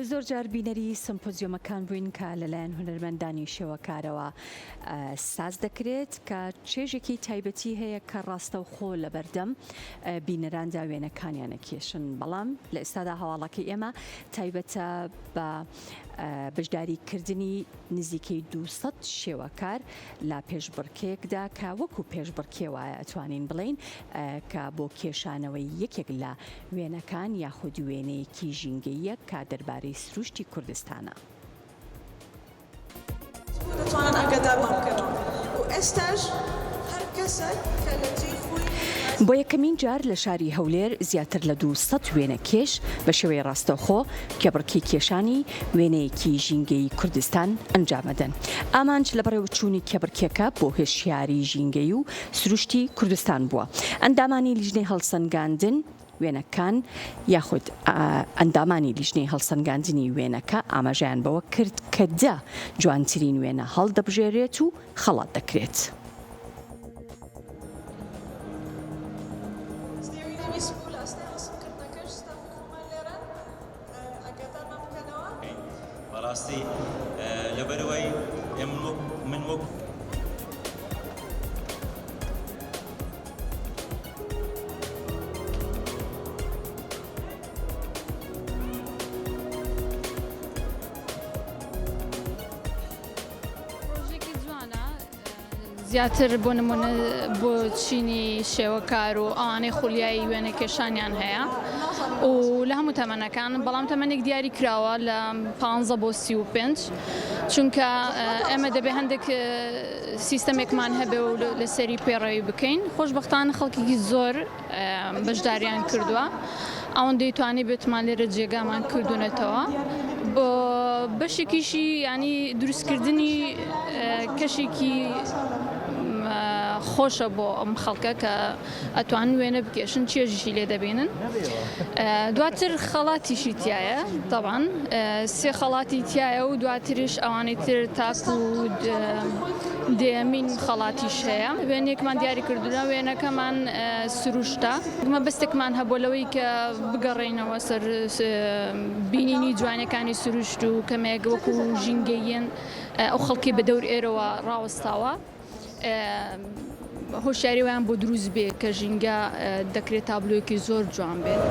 زۆر جار بینەری سمپۆزیۆمەکان بووین کە لەلایەن هونەرمەندانی شێوەکارەوە ساز دەکرێت کە چێژێکی تایبەتی هەیە کە ڕاستەوخۆ لە بەردەم بینەراندا وێنەکانیان ئەکێشن. بەڵام لە ئێستادا هەواڵەکەی ئێمە تایبەتە بە بەشداریکردنی نزیکەی 200 شێوەکار لە پێشبڕکێکدا کە وەکو پێشبڕکێوە ئەتوانین بڵین کە بۆ کێشانەوەی یەکێک لە وێنەکان یاخود وێنەیەکی ژینگەیە کە دەربارەی سروشتی کوردستانە. دەتوانن ئاگادارمان بکەنەوە و ئێستاش هەر کەسێک کە لە جێی خۆی بۆ یەکەمین جار لە شاری هەولێر زیاتر لە 200 وێنەکێش بە شێوەی ڕاستەوخۆ کێبڕکی کێشانی وێنەیەکی ژینگەی کوردستان ئەنجامەدەن. ئامانج لە بەڕێوەچوونی کێبڕکێکە بۆ هێشیاری ژینگەی و سروشتی کوردستان بووە. ئەندامانی لیژنەی هەڵسەنگاندن وێنەکان یاخود ئەندامانی لیژنەی هەڵسەنگاندنی وێنەکە ئاماژیان بەوە کرد کە جوانترین وێنە هەڵدەبژێرێت و خەڵات دەکرێت. بەڕاستی لەبەرەوەی من وەک زیاتر بۆ نمونە بۆ چینی شێوەکار و ئەوانەی خولیایی وێنەکێشانیان هەیە و لە هەموو تەمەنەکان، بەڵام تەمەنێک دیاری کراوە لە 15 بۆ 35 چونکە ئێمە دەبێ هەندێک سیستەمێکمان هەبێ و لەسەری پێڕەوی بکەین. خۆشبەختانە خەڵکێکی زۆر بەشداریان کردووە، ئەوەندەی توانێت بێتمان لێرە جێگامان کردوونەتەوە بۆ بەشێکیشی ینی دروستکردنی کەشێکی خۆشە بۆ ئەم خەڵکە کە ئەتوان وێنە بکێشن چێژیشی لێ دەبێنن. دواتر خەڵاتیشی تایە دەبان سێ خەڵاتی تایە و دواتریش ئەوانەی تر تاکو و دێمین خەڵاتیش هەیە. وێنێکمان دیاری کردوونە وێنەکەمان سروشتە. مەبەستێکمان هەبوو لەوەی کە بگەڕێنەوە سەر بینینی جوانەکانی سروشت و کەمێک وەکو ژینگەیەن ئەو خەڵکی بە دەور ئێرەوە ڕاوەستاوە هۆشیاریویان بۆ دروست بێ کە ژینگە دەکرێت تابلۆیەکی زۆر جوان بێت.